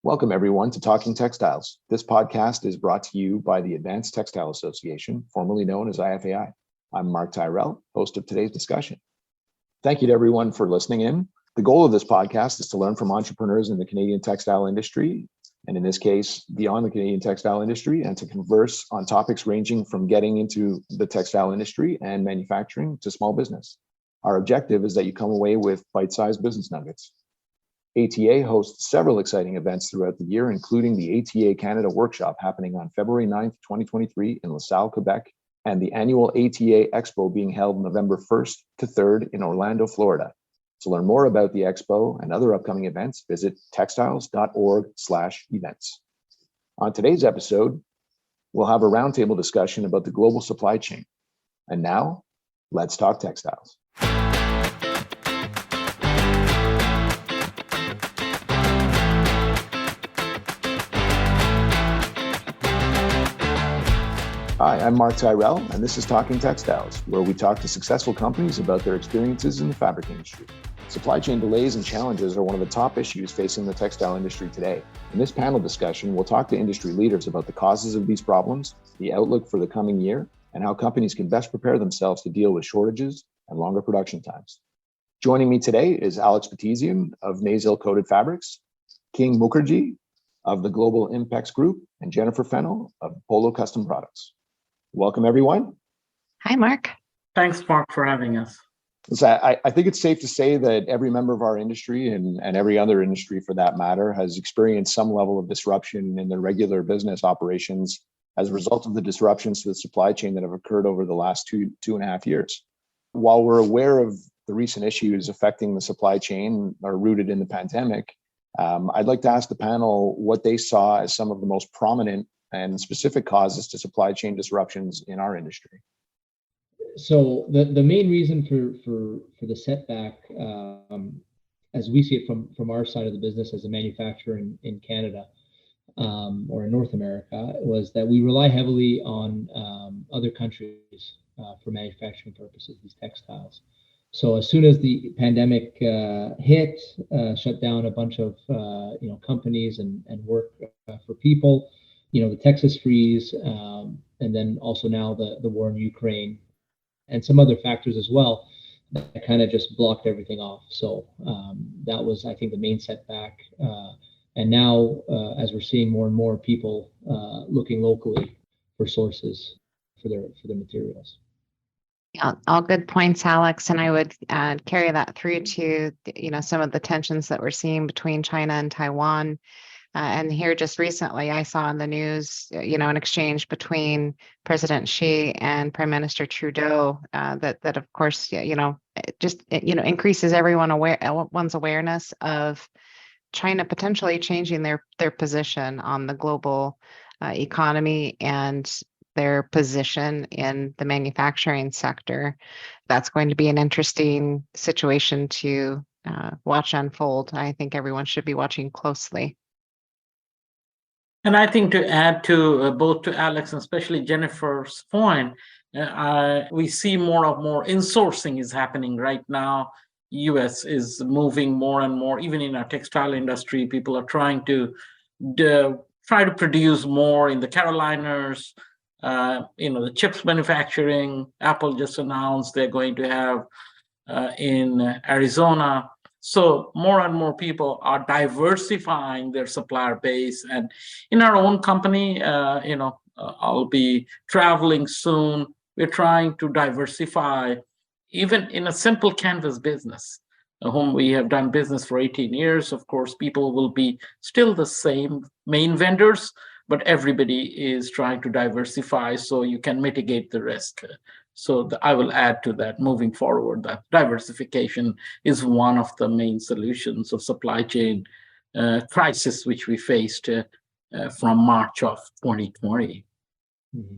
Welcome, everyone, to Talking Textiles. This podcast is brought to you by the Advanced Textile Association, formerly known as IFAI. I'm Mark Tyrell, host of today's discussion. Thank you to everyone for listening in. The goal of this podcast is to learn from entrepreneurs in the Canadian textile industry, and in this case, beyond the Canadian textile industry, and to converse on topics ranging from getting into the textile industry and manufacturing to small business. Our objective is that you come away with bite-sized business nuggets. ATA hosts several exciting events throughout the year, including the ATA Canada Workshop happening on February 9th, 2023 in LaSalle, Quebec, and the annual ATA Expo being held November 1st to 3rd in Orlando, Florida. To learn more about the Expo and other upcoming events, visit textiles.org/events. On today's episode, we'll have a roundtable discussion about the global supply chain. And now, let's talk textiles. Hi, I'm Mark Tyrell, and this is Talking Textiles, where we talk to successful companies about their experiences in the fabric industry. Supply chain delays and challenges are one of the top issues facing the textile industry today. In this panel discussion, we'll talk to industry leaders about the causes of these problems, the outlook for the coming year, and how companies can best prepare themselves to deal with shortages and longer production times. Joining me today is Alex Batizian of Nasil Coated Fabrics, King Mukherjee of the Global Impex Group, and Jennifer Fennell of Polo Custom Products. Welcome, everyone. Hi, Mark. Thanks, Mark, for having us. So I think it's safe to say that every member of our industry and every other industry for that matter has experienced some level of disruption in their regular business operations as a result of the disruptions to the supply chain that have occurred over the last two and a half years. While we're aware of the recent issues affecting the supply chain are rooted in the pandemic, I'd like to ask the panel what they saw as some of the most prominent and specific causes to supply chain disruptions in our industry. So the main reason for the setback, as we see it from our side of the business as a manufacturer in Canada or in North America, was that we rely heavily on other countries for manufacturing purposes, these textiles. So as soon as the pandemic hit, shut down a bunch of companies and work for people, the Texas freeze, and then also now the war in Ukraine, and some other factors as well that kind of just blocked everything off. So that was, I think, the main setback. And now, as we're seeing more and more people looking locally for sources for their materials. Yeah, all good points, Alex. And I would carry that through to some of the tensions that we're seeing between China and Taiwan. And here just recently, I saw in the news, an exchange between President Xi and Prime Minister Trudeau that of course, increases everyone's awareness of China potentially changing their position on the global economy and their position in the manufacturing sector. That's going to be an interesting situation to watch unfold. I think everyone should be watching closely. And I think to add to both to Alex and especially Jennifer's point, we see more insourcing is happening right now. US is moving more and more, even in our textile industry, people are trying to produce more in the Carolinas, the chips manufacturing. Apple just announced they're going to have in Arizona. So more and more people are diversifying their supplier base. And in our own company, I'll be traveling soon. We're trying to diversify, even in a simple canvas business, whom we have done business for 18 years. Of course, people will be still the same main vendors, but everybody is trying to diversify so you can mitigate the risk. So I will add to that moving forward, that diversification is one of the main solutions of supply chain crisis, which we faced from March of 2020. Mm-hmm.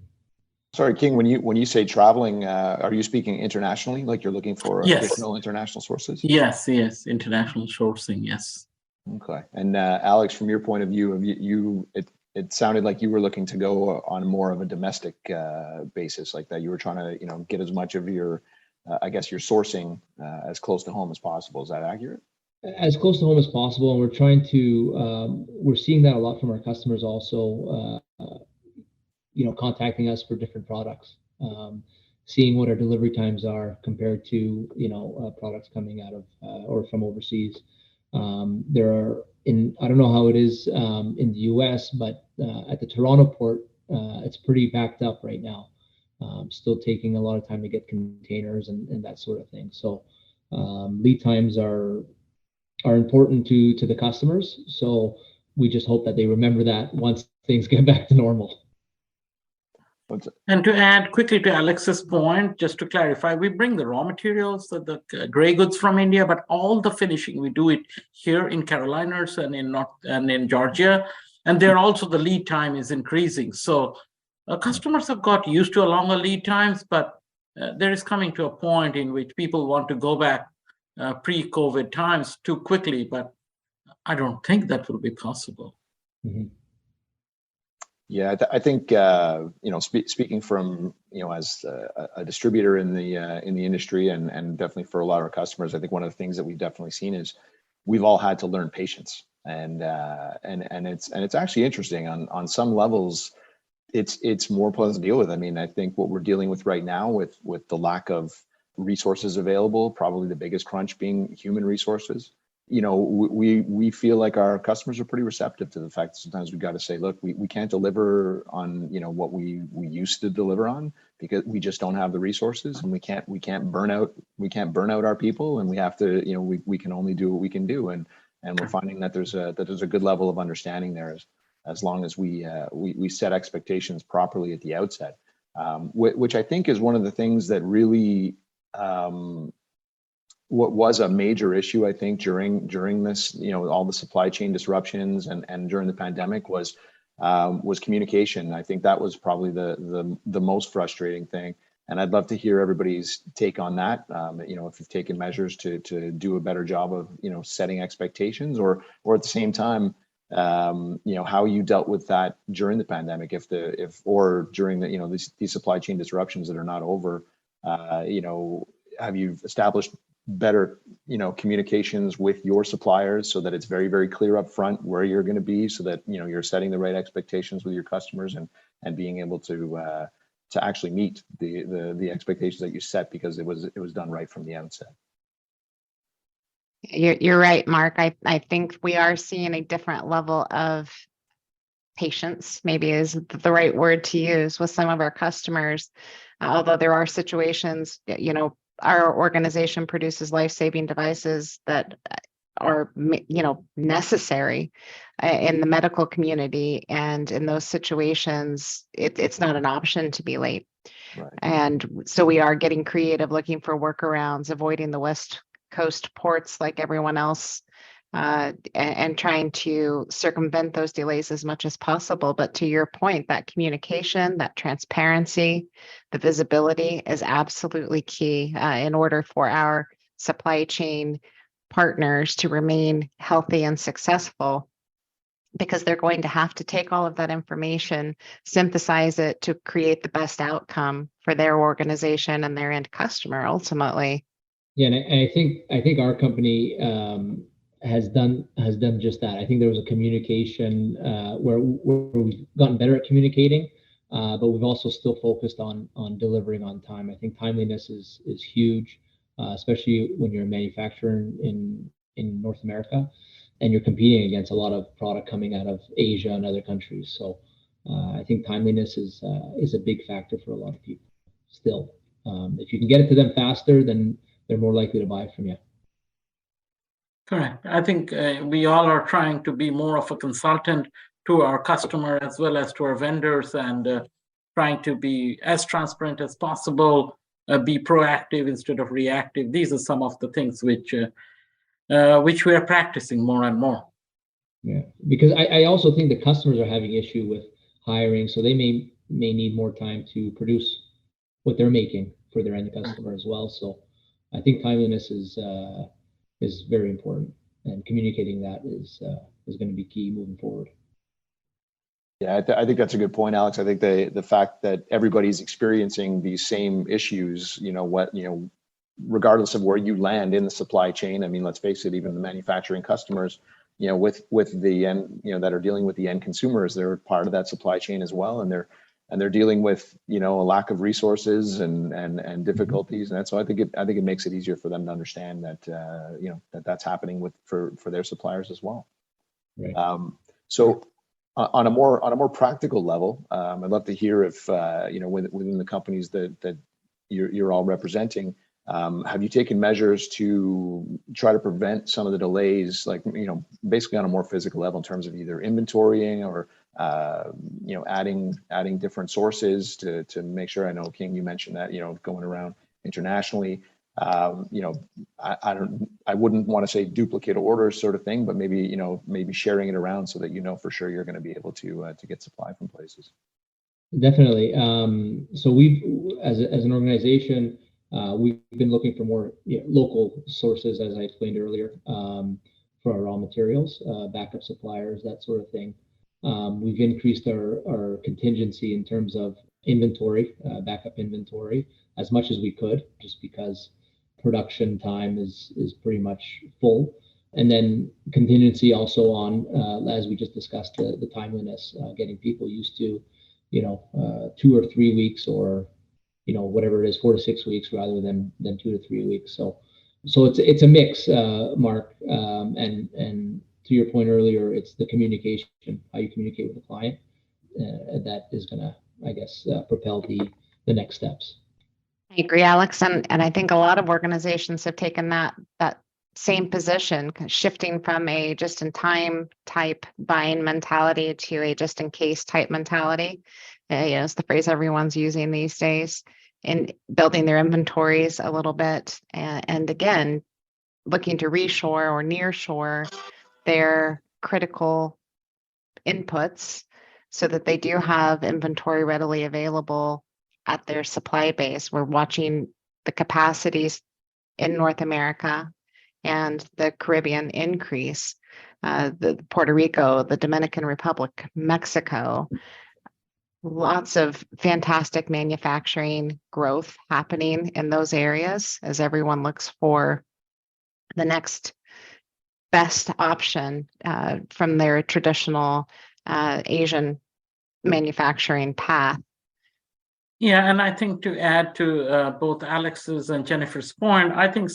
Sorry, King, when you say traveling, are you speaking internationally, like you're looking for additional international sources? Yes, international sourcing, yes. Okay. And Alex, from your point of view, it sounded like you were looking to go on more of a domestic basis, like that you were trying to, get as much of your, your sourcing as close to home as possible. Is that accurate? as close to home as possible, and we're trying to. We're seeing that a lot from our customers also. Contacting us for different products, seeing what our delivery times are compared to products coming out of or from overseas. There are I don't know how it is in the U.S., but at the Toronto port, it's pretty backed up right now. Still taking a lot of time to get containers and that sort of thing. So lead times are important to the customers. So we just hope that they remember that once things get back to normal. And to add quickly to Alex's point, just to clarify, we bring the raw materials, the gray goods from India, but all the finishing, we do it here in Carolinas and in Georgia. And there also the lead time is increasing. So customers have got used to a longer lead times, but there is coming to a point in which people want to go back pre-COVID times too quickly, but I don't think that will be possible. Mm-hmm. Yeah, I think speaking from as a distributor in the industry and definitely for a lot of our customers, I think one of the things that we've definitely seen is we've all had to learn patience, and it's actually interesting on some levels. It's more pleasant to deal with. I mean, I think what we're dealing with right now with the lack of resources available, probably the biggest crunch being human resources. We feel like our customers are pretty receptive to the fact that sometimes we've got to say, look, we can't deliver on what we used to deliver on because we just don't have the resources, and we can't burn out our people, and we have to we can only do what we can do, and we're finding that there's a good level of understanding there as long as we set expectations properly at the outset, which I think is one of the things that really what was a major issue, I think, during this, all the supply chain disruptions and during the pandemic was communication. I think that was probably the most frustrating thing. And I'd love to hear everybody's take on that. If you've taken measures to do a better job of, setting expectations, or at the same time, how you dealt with that during the pandemic, or during these supply chain disruptions that are not over. Have you established better communications with your suppliers so that it's very, very clear up front where you're going to be, so that you're setting the right expectations with your customers and being able to actually meet the expectations that you set because it was done right from the outset? You're right, Mark. I think we are seeing a different level of patience, maybe is the right word to use, with some of our customers. Although there are situations, our organization produces life-saving devices that are, necessary in the medical community. And in those situations, it's not an option to be late. Right. And so we are getting creative, looking for workarounds, avoiding the West Coast ports like everyone else, and trying to circumvent those delays as much as possible. But to your point, that communication, that transparency, the visibility is absolutely key in order for our supply chain partners to remain healthy and successful, because they're going to have to take all of that information, synthesize it to create the best outcome for their organization and their end customer ultimately. Yeah, and I think our company has done just that. I think there was a communication where we've gotten better at communicating, but we've also still focused on delivering on time. I think timeliness is huge, especially when you're a manufacturer in North America, and you're competing against a lot of product coming out of Asia and other countries. So I think timeliness is a big factor for a lot of people still. If you can get it to them faster, then they're more likely to buy from you. Correct. I think we all are trying to be more of a consultant to our customer as well as to our vendors, and trying to be as transparent as possible, be proactive instead of reactive. These are some of the things which we are practicing more and more. Yeah, because I also think the customers are having issue with hiring, so they may need more time to produce what they're making for their end customer as well. So I think timeliness is very important, and communicating that is going to be key moving forward. Yeah, I think that's a good point, Alex. I think the fact that everybody's experiencing these same issues, regardless of where you land in the supply chain, I mean, let's face it, even the manufacturing customers, with the end, that are dealing with the end consumers, they're part of that supply chain as well, and they're dealing with a lack of resources and difficulties, and so I think it makes it easier for them to understand that that's happening for their suppliers as well. Right. So on a more practical level, I'd love to hear if within the companies that you're all representing, have you taken measures to try to prevent some of the delays, like basically on a more physical level in terms of either inventorying or adding different sources to make sure? I know, King, you mentioned that going around internationally. I wouldn't want to say duplicate orders sort of thing, but maybe sharing it around so that for sure you're going to be able to get supply from places. Definitely. So we've, as an organization, we've been looking for more local sources, as I explained earlier, for our raw materials, backup suppliers, that sort of thing. We've increased our contingency in terms of inventory, backup inventory, as much as we could, just because production time is pretty much full. And then contingency also on, as we just discussed, the timeliness, getting people used to, 2 or 3 weeks, or whatever it is, 4 to 6 weeks rather than 2 to 3 weeks. So it's a mix, Mark. And to your point earlier, it's the communication, how you communicate with the client, that is going to, I guess, propel the next steps. I agree, Alex, and I think a lot of organizations have taken that same position, shifting from a just-in-time type buying mentality to a just-in-case type mentality. It's the phrase everyone's using these days, and building their inventories a little bit, and again, looking to reshore or nearshore their critical inputs so that they do have inventory readily available at their supply base. We're watching the capacities in North America and the Caribbean increase, the Puerto Rico, the Dominican Republic, Mexico. Lots of fantastic manufacturing growth happening in those areas as everyone looks for the next best option from their traditional Asian manufacturing path. Yeah, and I think to add to both Alex's and Jennifer's point, I think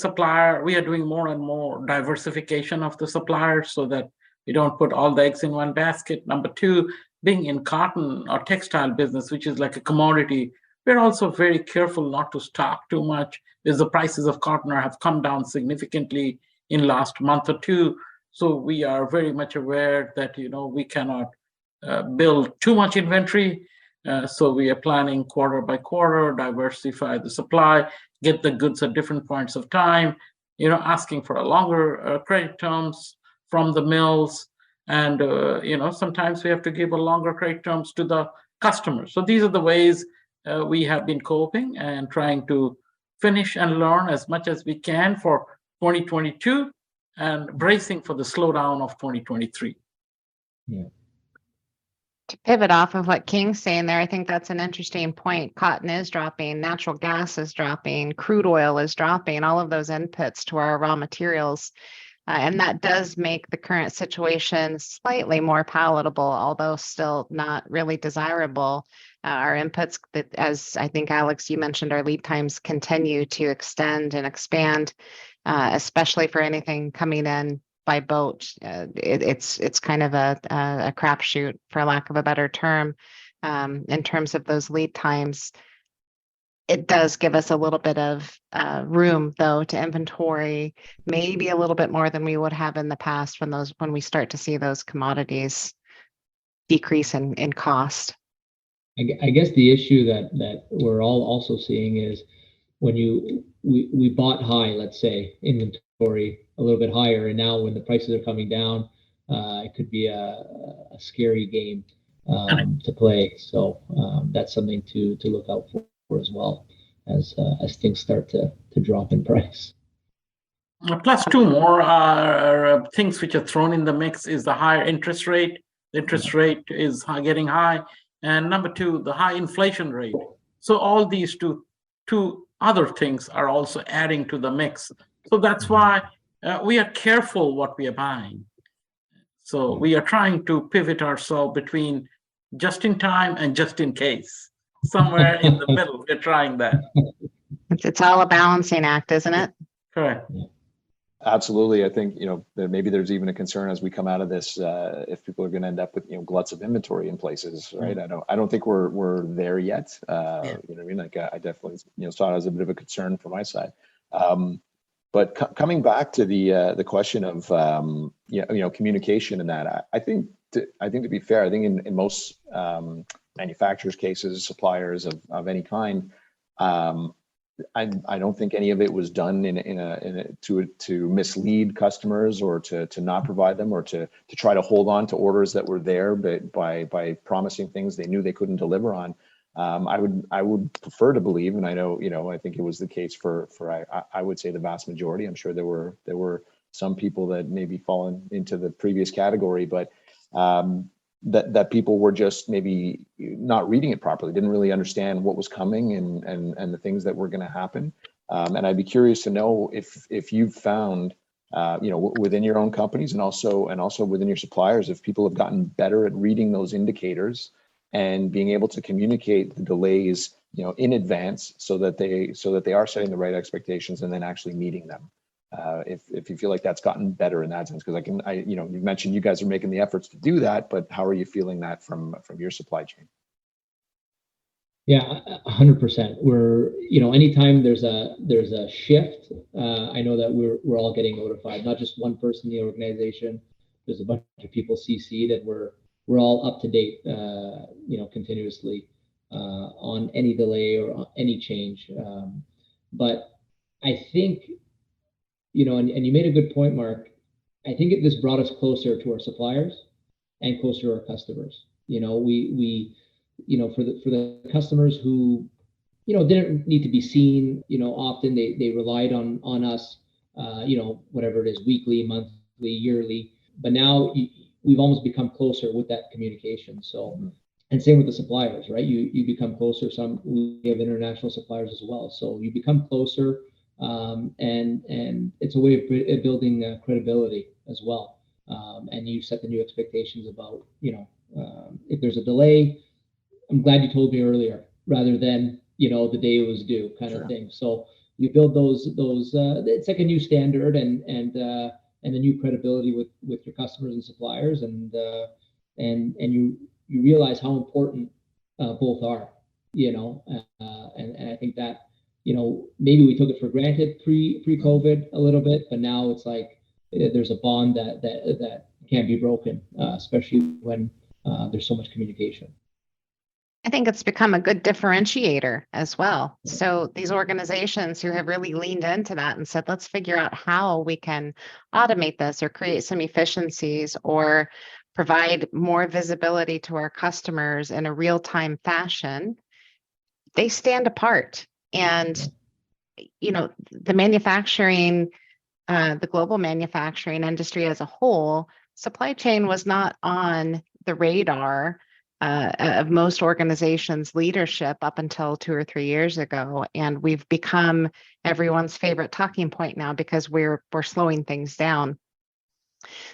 we are doing more and more diversification of the suppliers so that we don't put all the eggs in one basket. Number two, being in cotton or textile business, which is like a commodity, we're also very careful not to stock too much, because the prices of cotton have come down significantly in last month or two. So we are very much aware that we cannot build too much inventory. So we are planning quarter by quarter, diversify the supply, get the goods at different points of time, asking for a longer credit terms from the mills. And, sometimes we have to give a longer credit terms to the customers. So these are the ways we have been coping and trying to finish and learn as much as we can for 2022 and bracing for the slowdown of 2023. Yeah. To pivot off of what King's saying there, I think that's an interesting point. Cotton is dropping, natural gas is dropping, crude oil is dropping, all of those inputs to our raw materials. And that does make the current situation slightly more palatable, although still not really desirable. Our inputs, that, as I think, Alex, you mentioned, our lead times continue to extend and expand, especially for anything coming in by boat. It's kind of a crapshoot, for lack of a better term, in terms of those lead times. It does give us a little bit of room, though, to inventory, maybe a little bit more than we would have in the past when we start to see those commodities decrease in cost. I guess the issue that we're all also seeing is when we bought high, let's say, inventory a little bit higher, and now when the prices are coming down, it could be a scary game to play. So that's something to look out for as well as things start to drop in price. Plus two more things which are thrown in the mix is the higher interest rate. The interest rate is getting high. And number two, the high inflation rate. So all these two other things are also adding to the mix. So that's why we are careful what we are buying. So we are trying to pivot ourselves between just in time and just in case. Somewhere in the middle, we're trying that. It's all a balancing act, isn't it? Correct. Absolutely. I think, that maybe there's even a concern as we come out of this, if people are going to end up with, gluts of inventory in places, right? I don't think we're there yet. You know what I mean? Like I definitely, saw it as a bit of a concern from my side. But coming back to the question of, communication and that, I think to be fair, I think in most manufacturers' cases, suppliers of any kind, I don't think any of it was done to mislead customers or to not provide them or to try to hold on to orders that were there, but by promising things they knew they couldn't deliver on. I would prefer to believe, and I know, I think it was the case for I would say the vast majority. I'm sure there were some people that maybe fallen into the previous category, but that people were just maybe not reading it properly, didn't really understand what was coming and the things that were going to happen. And I'd be curious to know if you've found, within your own companies and also within your suppliers, if people have gotten better at reading those indicators and being able to communicate the delays, in advance so that they are setting the right expectations and then actually meeting them. If you feel like that's gotten better in that sense, because you mentioned you guys are making the efforts to do that, but how are you feeling that from your supply chain? Yeah, 100%. We're, anytime there's a shift, I know that we're all getting notified, not just one person in the organization. There's a bunch of people CC'd, and we're all up to date, continuously on any delay or any change. But I think, and you made a good point, Mark. I think this brought us closer to our suppliers and closer to our customers. We for the customers who, didn't need to be seen, often they relied on us, whatever it is, weekly, monthly, yearly. But now we've almost become closer with that communication. So, and same with the suppliers, right? You become closer. We have international suppliers as well. So you become closer. And it's a way of building credibility as well. And you set the new expectations about, if there's a delay, I'm glad you told me earlier, rather than, the day it was due kind of thing. So you build those it's like a new standard and a new credibility with your customers and suppliers, and you realize how important both are, and I think that, maybe we took it for granted pre-COVID a little bit, but now it's like there's a bond that can't be broken, especially when there's so much communication. I think it's become a good differentiator as well. So these organizations who have really leaned into that and said, let's figure out how we can automate this or create some efficiencies or provide more visibility to our customers in a real-time fashion, they stand apart. And, the manufacturing, the global manufacturing industry as a whole, supply chain was not on the radar of most organizations' leadership up until 2 or 3 years ago. And we've become everyone's favorite talking point now because we're slowing things down.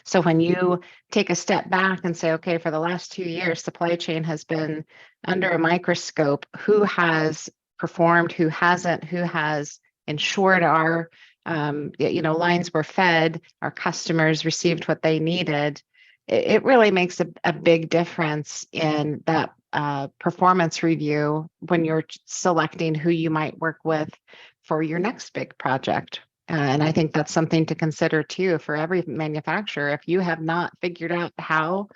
So when you take a step back and say, okay, for the last 2 years, supply chain has been under a microscope. Who has performed, who hasn't, who has ensured our lines were fed, our customers received what they needed. It really makes a big difference in that performance review when you're selecting who you might work with for your next big project. And I think that's something to consider too for every manufacturer. If you have not figured out how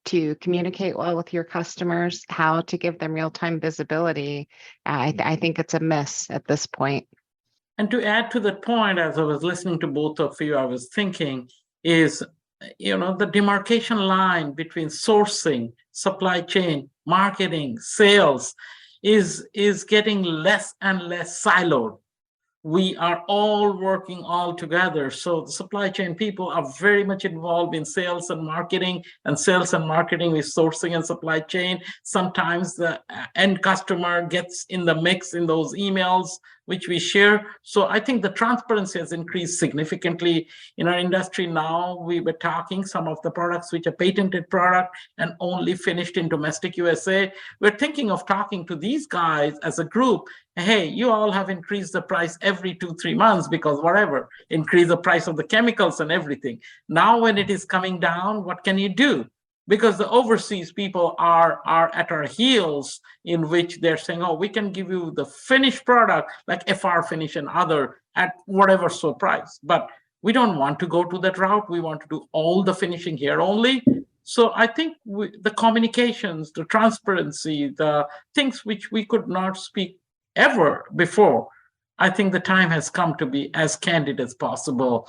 to communicate well with your customers, how to give them real-time visibility, I think it's a miss at this point. And to add to that point, as I was listening to both of you, I was thinking is, the demarcation line between sourcing, supply chain, marketing, sales is getting less and less siloed. We are all working all together. So the supply chain people are very much involved in sales and marketing is sourcing and supply chain. Sometimes the end customer gets in the mix in those emails which we share. So I think the transparency has increased significantly in our industry. Now we were talking some of the products which are patented product and only finished in domestic USA. We're thinking of talking to these guys as a group. Hey, you all have increased the price every 2-3 months because whatever, increase the price of the chemicals and everything. Now when it is coming down, what can you do? Because the overseas people are at our heels, in which they're saying, oh, we can give you the finished product like FR finish and other at whatever so price. But we don't want to go to that route. We want to do all the finishing here only. So I think the communications, the transparency, the things which we could not speak ever before, I think the time has come to be as candid as possible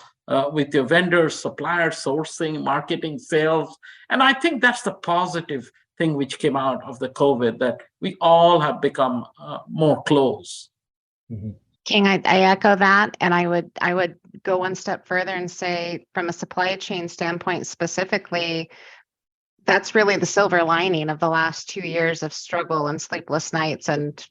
with your vendors, suppliers, sourcing, marketing, sales. And I think that's the positive thing which came out of the COVID, that we all have become more close. Mm-hmm. King, I echo that, and I would go one step further and say, from a supply chain standpoint specifically, that's really the silver lining of the last 2 years of struggle and sleepless nights, and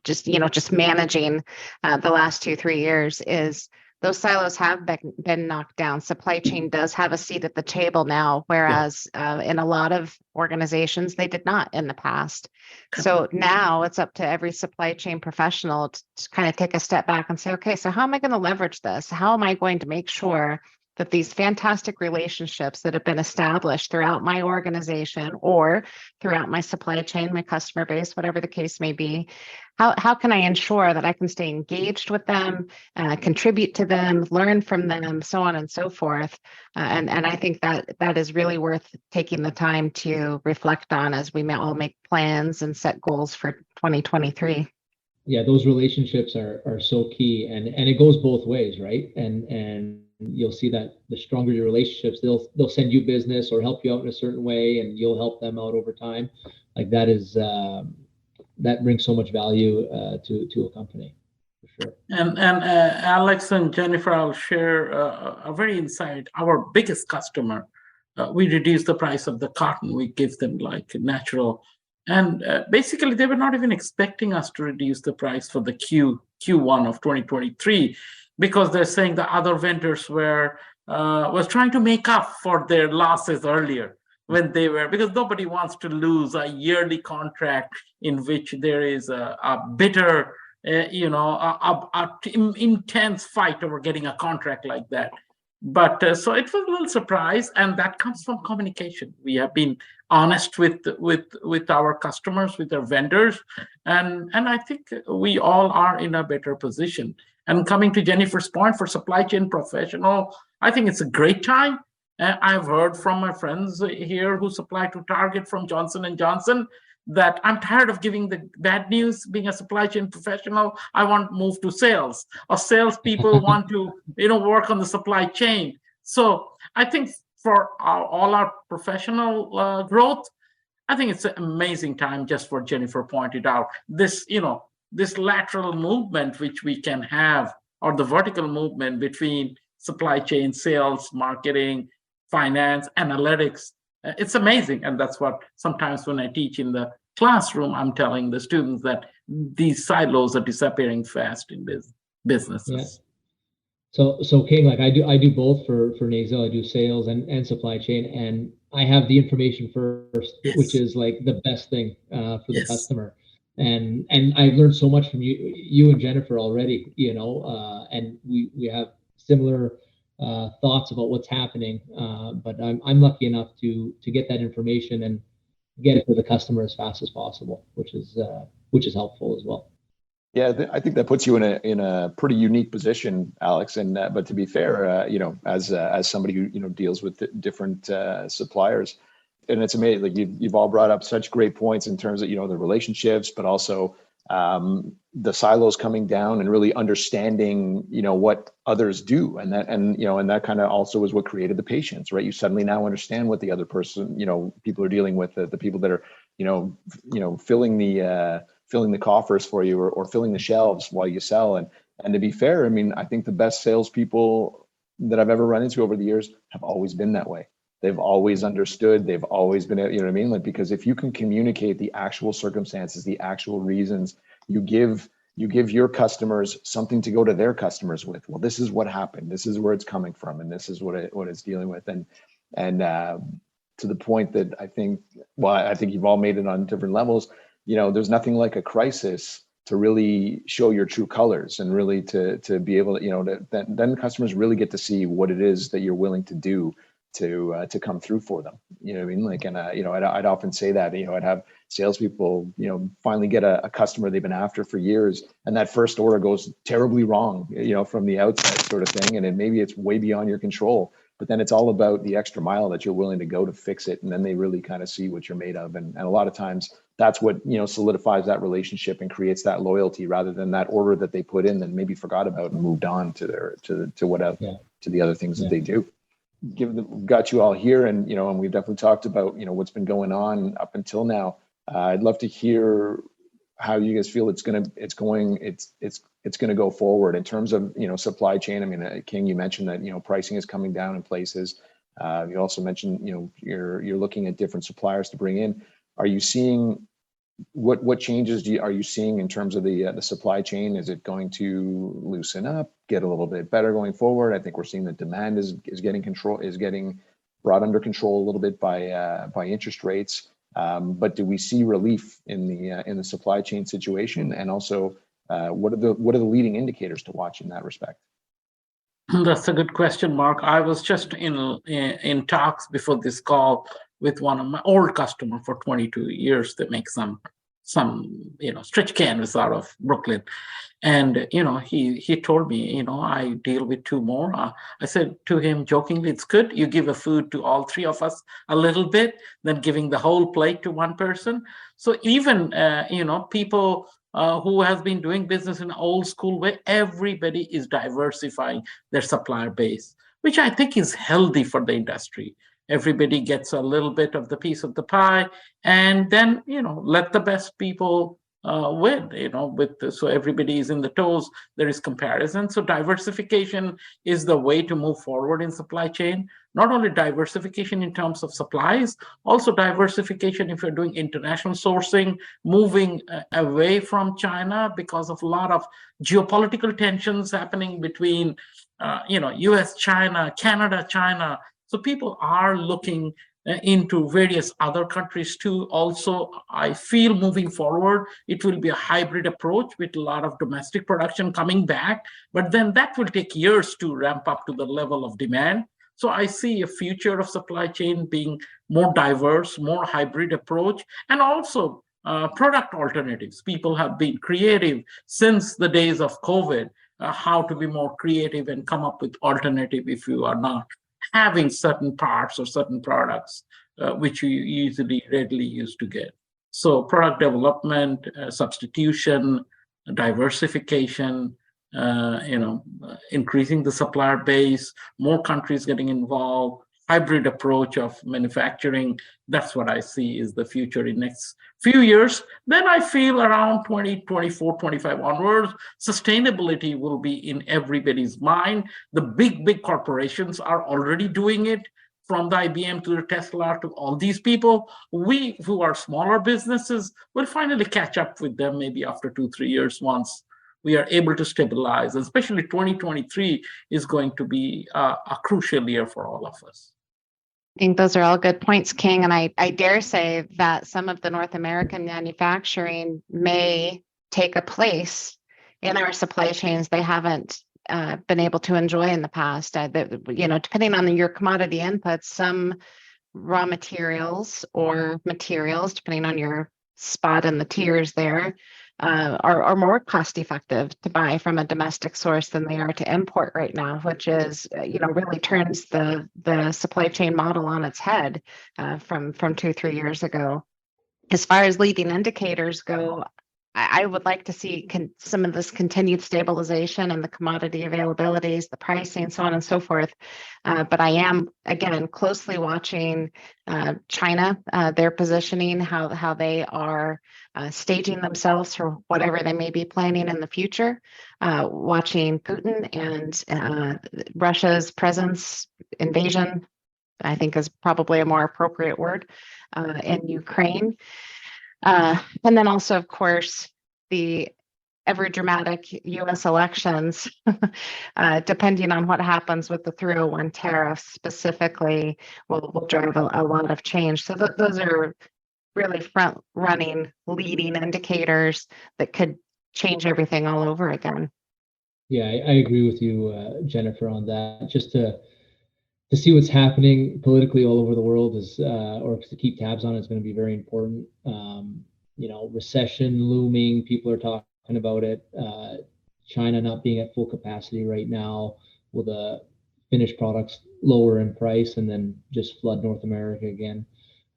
just managing the last 2-3 years, is those silos have been knocked down. Supply chain does have a seat at the table now, whereas in a lot of organizations, they did not in the past. So now it's up to every supply chain professional to kind of take a step back and say, okay, so how am I going to leverage this? How am I going to make sure that these fantastic relationships that have been established throughout my organization or throughout my supply chain, my customer base, whatever the case may be, how can I ensure that I can stay engaged with them, contribute to them, learn from them, so on and so forth. And I think that is really worth taking the time to reflect on as we all make plans and set goals for 2023. Yeah, those relationships are so key, and it goes both ways, right? And you'll see that the stronger your relationships, they'll send you business or help you out in a certain way, and you'll help them out over time. Like that is that brings so much value to a company, for sure. And Alex and Jennifer, I'll share a very insight. Our biggest customer, we reduced the price of the cotton. We give them like natural, and basically they were not even expecting us to reduce the price for the Q1 of 2023, because they're saying the other vendors was trying to make up for their losses earlier when they were, because nobody wants to lose a yearly contract in which there is a bitter, intense fight over getting a contract like that. But so it was a little surprise, and that comes from communication. We have been honest with our customers, with our vendors, and I think we all are in a better position. And coming to Jennifer's point, for supply chain professional, I think it's a great time. I've heard from my friends here who supply to Target from Johnson & Johnson that I'm tired of giving the bad news. Being a supply chain professional, I want to move to sales, or salespeople want to work on the supply chain. So I think for all our professional growth, I think it's an amazing time, just what Jennifer pointed out. This lateral movement which we can have, or the vertical movement between supply chain, sales, marketing, finance, analytics, it's amazing. And that's what sometimes when I teach in the classroom, I'm telling the students that these silos are disappearing fast in businesses. Yeah. So King, like I do both for Nasal. I do sales and supply chain, and I have the information first, which is like the best thing for the customer. And I've learned so much from you and Jennifer already, and we have similar thoughts about what's happening. But I'm lucky enough to get that information and get it to the customer as fast as possible, which is helpful as well. Yeah, I think that puts you in a pretty unique position, Alex. And but to be fair, as somebody who deals with different suppliers, and it's amazing. Like you've all brought up such great points in terms of the relationships, but also the silos coming down and really understanding what others do, and that kind of also is what created the patience, right? You suddenly now understand what the other person, people are dealing with, the people that are filling the coffers for you or filling the shelves while you sell. And to be fair, I mean, I think the best salespeople that I've ever run into over the years have always been that way. They've always understood. They've always been, what I mean? Like, because if you can communicate the actual circumstances, the actual reasons, you give you give your customers something to go to their customers with. Well, this is what happened. This is where it's coming from, and this is what it's dealing with. And to the point that I think you've all made it on different levels. There's nothing like a crisis to really show your true colors, and really to be able to, then customers really get to see what it is that you're willing to do to come through for them. You know what I mean? Like, and I'd often say that, I'd have salespeople, finally get a customer they've been after for years, and that first order goes terribly wrong, from the outset, sort of thing. And maybe it's way beyond your control, but then it's all about the extra mile that you're willing to go to fix it. And then they really kind of see what you're made of. And a lot of times that's what, solidifies that relationship and creates that loyalty, rather than that order that they put in and maybe forgot about and moved on to the other things that they do. Got you all here, and we've definitely talked about what's been going on up until now. I'd love to hear how you guys feel it's going to go forward in terms of supply chain. I mean, King, you mentioned that pricing is coming down in places. You also mentioned you're looking at different suppliers to bring in. Are you seeing what changes are you seeing in terms of the supply chain? Is it going to loosen up, get a little bit better going forward? I think we're seeing that demand is getting brought under control a little bit by interest rates. But do we see relief in the supply chain situation? And also, what are the leading indicators to watch in that respect? That's a good question, Mark. I was just in talks before this call with one of my old customers for 22 years. They make some stretch canvas out of Brooklyn, and he told me, I deal with two more. I said to him jokingly, it's good you give a food to all three of us a little bit than giving the whole plate to one person. So even people who has been doing business in an old school way, everybody is diversifying their supplier base, which I think is healthy for the industry. Everybody gets a little bit of the piece of the pie, and then let the best people win. So everybody is in the toes. There is comparison. So diversification is the way to move forward in supply chain. Not only diversification in terms of supplies, also diversification if you're doing international sourcing, moving away from China because of a lot of geopolitical tensions happening between U.S., China, Canada, China. So people are looking into various other countries too. Also, I feel moving forward, it will be a hybrid approach with a lot of domestic production coming back, but then that will take years to ramp up to the level of demand. So I see a future of supply chain being more diverse, more hybrid approach, and also product alternatives. People have been creative since the days of COVID, how to be more creative and come up with alternative if you are not having certain parts or certain products which you easily, readily used to get. So product development, substitution, diversification, increasing the supplier base, more countries getting involved, hybrid approach of manufacturing. That's what I see is the future in next few years. Then I feel around 2024, 25 onwards, sustainability will be in everybody's mind. The big corporations are already doing it, from the IBM to the Tesla to all these people. We who are smaller businesses will finally catch up with them maybe after 2-3 years once we are able to stabilize. Especially 2023 is going to be a crucial year for all of us. I think those are all good points, King. And I dare say that some of the North American manufacturing may take a place in our supply chains they haven't been able to enjoy in the past. Depending on your commodity inputs, some raw materials or materials, depending on your spot in the tiers there, are more cost effective to buy from a domestic source than they are to import right now, which is, really turns the supply chain model on its head from 2-3 years ago. As far as leading indicators go, I would like to see some of this continued stabilization in the commodity availabilities, the pricing, so on and so forth. But I am, again, closely watching China, their positioning, how they are staging themselves for whatever they may be planning in the future, watching Putin and Russia's presence, invasion, I think is probably a more appropriate word, in Ukraine. And then also, of course, the ever dramatic US elections, depending on what happens with the 301 tariffs specifically, will drive a lot of change. So those are really front running leading indicators that could change everything all over again. Yeah, I agree with you, Jennifer, on that. Just to see what's happening politically all over the world is, or to keep tabs on, is going to be very important. Recession looming. People are talking about it. China not being at full capacity right now, with the finished products lower in price, and then just flood North America again.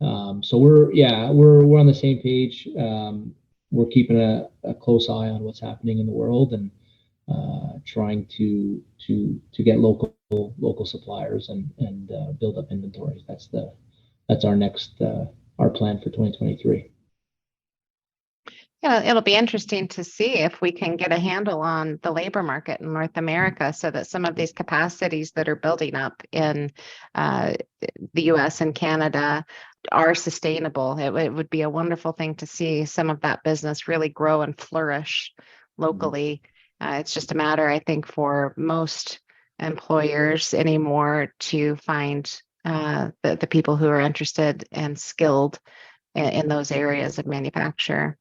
So we're on the same page. We're keeping a close eye on what's happening in the world, and trying to get local suppliers and build up inventories. That's our next our plan for 2023. Yeah, it'll be interesting to see if we can get a handle on the labor market in North America, so that some of these capacities that are building up in the US and Canada are sustainable. It would be a wonderful thing to see some of that business really grow and flourish locally. It's just a matter, I think, for most employers anymore to find the people who are interested and skilled in those areas of manufacture.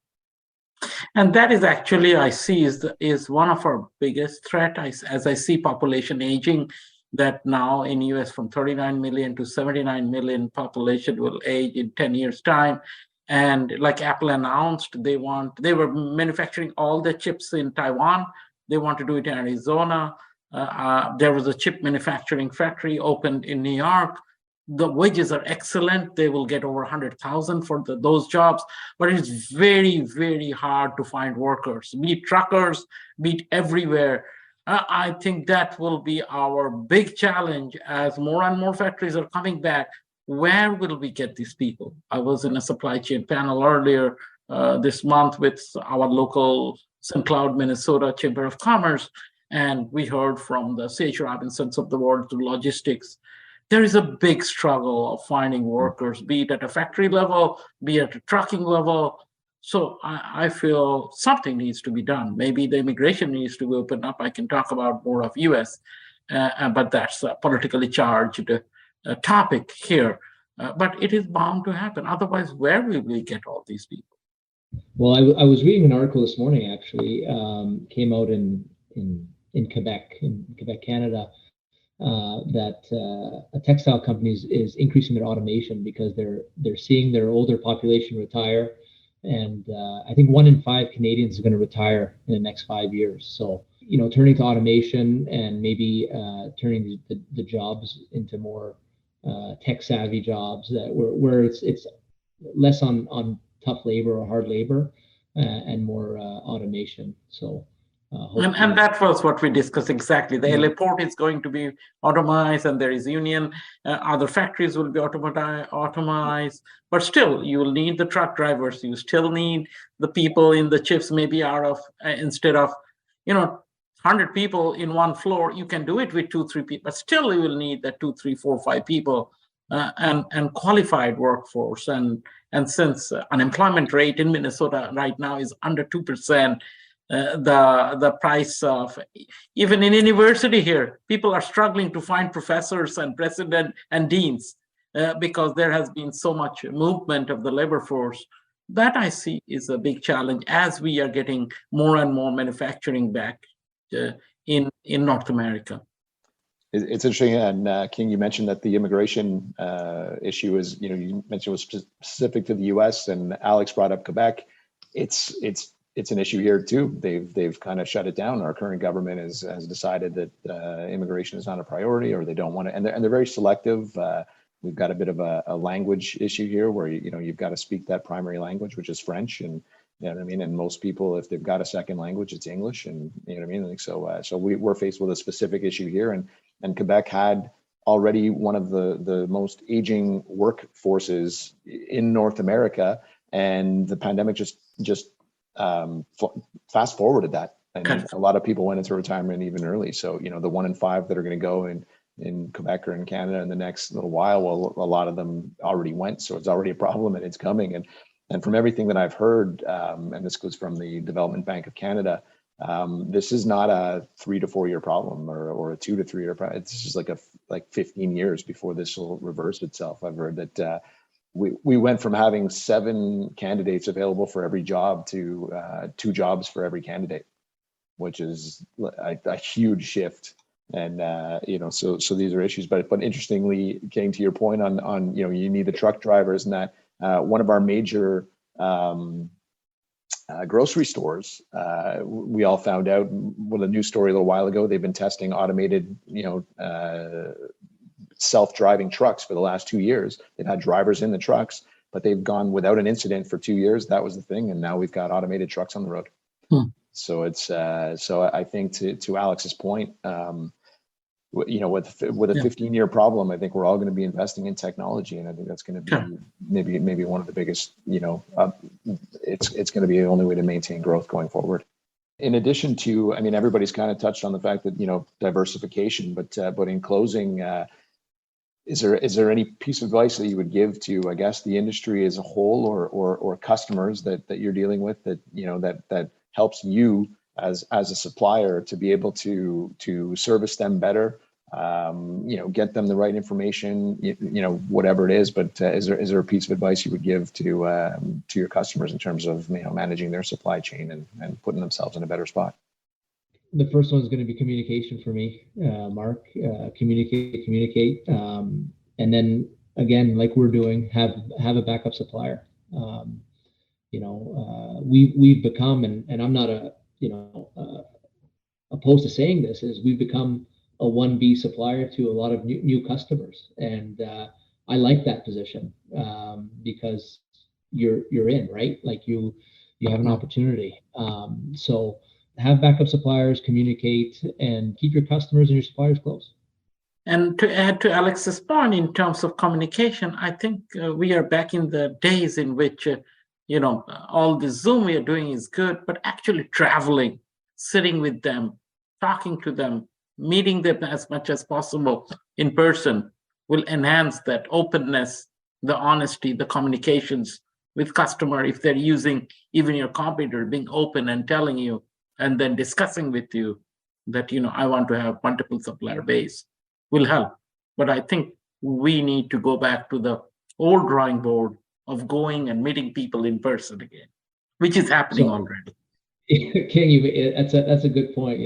And that is actually, I see, is one of our biggest threat. As I see population aging, that now in US from 39 million to 79 million population will age in 10 years time. And like Apple announced, they were manufacturing all the chips in Taiwan. They want to do it in Arizona. There was a chip manufacturing factory opened in New York. The wages are excellent. They will get over 100,000 for those jobs, but it's very, very hard to find workers, be it truckers, be it everywhere. I think that will be our big challenge as more and more factories are coming back. Where will we get these people? I was in a supply chain panel earlier this month with our local St. Cloud, Minnesota Chamber of Commerce, and we heard from the C.H. Robinsons of the world to logistics. There is a big struggle of finding workers, be it at a factory level, be it at a trucking level. So I feel something needs to be done. Maybe the immigration needs to be opened up. I can talk about more of US, but that's a politically charged topic here. But it is bound to happen. Otherwise, where will we get all these people? Well, I was reading an article this morning, actually, came out in Quebec, Canada, that a textile company is increasing their automation because they're seeing their older population retire, and I think 1 in 5 Canadians are going to retire in the next 5 years. So turning to automation and maybe turning the jobs into more tech savvy jobs where it's less on tough labor or hard labor, and more automation. So. And that was what we discussed exactly. The LA port is going to be automized, and there is union. Other factories will be automized, but still, you will need the truck drivers. You still need the people in the chips. Maybe instead of 100 people in one floor, you can do it with 2-3 people. But still, you will need the 2, 3, 4, 5 people and qualified workforce. And since unemployment rate in Minnesota right now is under 2%. The price of, even in university here, people are struggling to find professors and president and deans because there has been so much movement of the labor force. That I see is a big challenge as we are getting more and more manufacturing back in North America. It's interesting, and King, you mentioned that the immigration issue is, you mentioned it was specific to the U.S., and Alex brought up Quebec. It's an issue here too. They've kind of shut it down. Our current government has decided that immigration is not a priority, or they don't want to, and they're very selective. We've got a bit of a language issue here, where you've got to speak that primary language, which is French, and you know what I mean. And most people, if they've got a second language, it's English, and you know what I mean. Like so we're faced with a specific issue here, and Quebec had already one of the most aging workforces in North America, and the pandemic just fast forwarded that, and a lot of people went into retirement even early. So the 1 in 5 that are going to go in Quebec or in Canada in the next little while, well, a lot of them already went, so it's already a problem, and it's coming. And from everything that I've heard, and this goes from the Development Bank of Canada, This is not a 3 to 4 year problem or a 2 to 3 year problem. It's just like 15 years before this will reverse itself. I've heard that we went from having 7 candidates available for every job to 2 jobs for every candidate, which is a huge shift. And so these are issues. But interestingly, getting to your point on you need the truck drivers, and that one of our major grocery stores, we all found out with a news story a little while ago, they've been testing automated, self-driving trucks for the last 2 years. They've had drivers in the trucks, but they've gone without an incident for 2 years. That was the thing. And now we've got automated trucks on the road. So it's, so I think to Alex's point, with a 15-year problem, I think we're all going to be investing in technology, and I think that's going to be maybe one of the biggest. It's going to be the only way to maintain growth going forward. In addition to, I mean, everybody's kind of touched on the fact that diversification, but in closing, is there any piece of advice that you would give to, I guess, the industry as a whole, or customers that you're dealing with that that helps you as a supplier to be able to service them better, get them the right information, whatever it is. But is there a piece of advice you would give to your customers in terms of managing their supply chain and putting themselves in a better spot? The first one is going to be communication for me, Mark. Communicate, and then again, like we're doing, have a backup supplier. We've become, and I'm not opposed to saying this, is we've become a 1B supplier to a lot of new customers, and I like that position because you're in, right? Like you have an opportunity. So have backup suppliers, communicate, and keep your customers and your suppliers close. And to add to Alex's point in terms of communication, I think we are back in the days in which all the Zoom we are doing is good, but actually traveling, sitting with them, talking to them, meeting them as much as possible in person will enhance that openness, the honesty, the communications with customer. If they're using even your computer, being open and telling you, and then discussing with you that, I want to have multiple supplier base will help. But I think we need to go back to the old drawing board of going and meeting people in person again, which is happening already. That's a good point.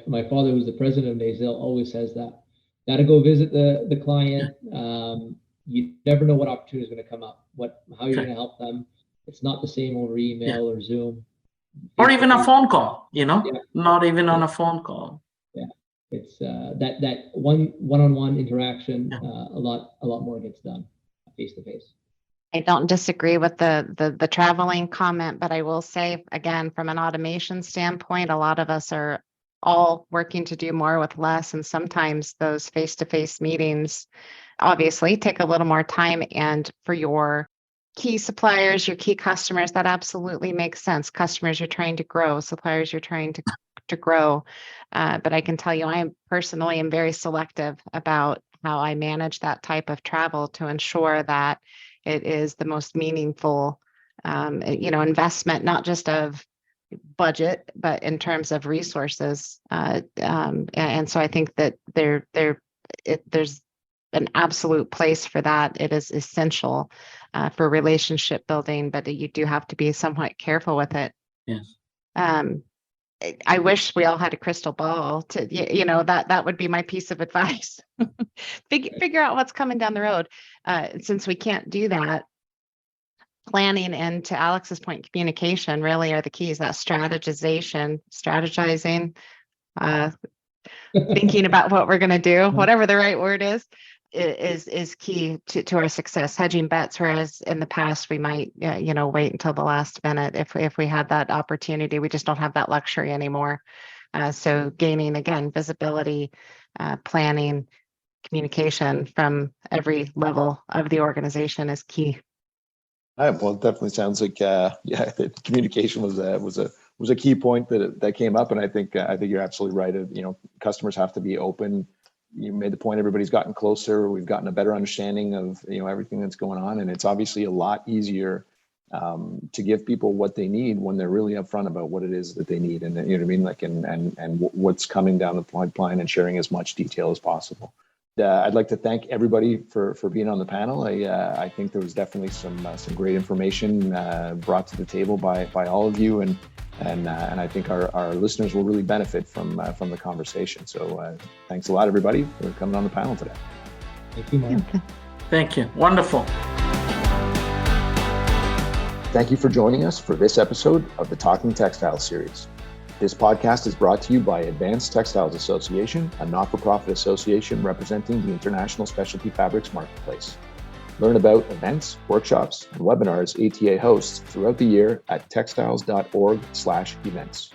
My father, who's the president of NASIL, always says that. Got to go visit the client. You never know what opportunity is going to come up, how you're going to help them. It's not the same over email or Zoom. Or even a phone call, not even on a phone call. Yeah, it's that one-on-one interaction. A lot more gets done face to face. I don't disagree with the traveling comment, but I will say, again, from an automation standpoint, a lot of us are all working to do more with less. And sometimes those face-to-face meetings obviously take a little more time. And for your key suppliers, your key customers, that absolutely makes sense. Customers you're trying to grow, suppliers you're trying to grow. But I can tell you, I personally am very selective about how I manage that type of travel to ensure that it is the most meaningful, investment, not just of budget, but in terms of resources. And so I think that there's an absolute place for that. It is essential for relationship building, but you do have to be somewhat careful with it. Yes. I wish we all had a crystal ball to, that would be my piece of advice. Figure out what's coming down the road. Since we can't do that, planning and, to Alex's point, communication really are the keys. That strategizing, thinking about what we're going to do, whatever the right word is key to our success. Hedging bets, whereas in the past we might, wait until the last minute if we had that opportunity. We just don't have that luxury anymore. So gaining, again, visibility, planning, communication from every level of the organization is key. Well, it definitely sounds like communication was a key point that came up, and I think you're absolutely right. Customers have to be open. You made the point, everybody's gotten closer. We've gotten a better understanding of everything that's going on, and it's obviously a lot easier to give people what they need when they're really upfront about what it is that they need, and you know what I mean, like and what's coming down the pipeline, and sharing as much detail as possible. I'd like to thank everybody for being on the panel. I think there was definitely some great information brought to the table by all of you, and I think our listeners will really benefit from the conversation. So thanks a lot, everybody, for coming on the panel today. Thank you, Mark. Thank you. Wonderful. Thank you for joining us for this episode of the Talking Textiles series. This podcast is brought to you by Advanced Textiles Association, a not-for-profit association representing the international specialty fabrics marketplace. Learn about events, workshops, and webinars ATA hosts throughout the year at textiles.org/events.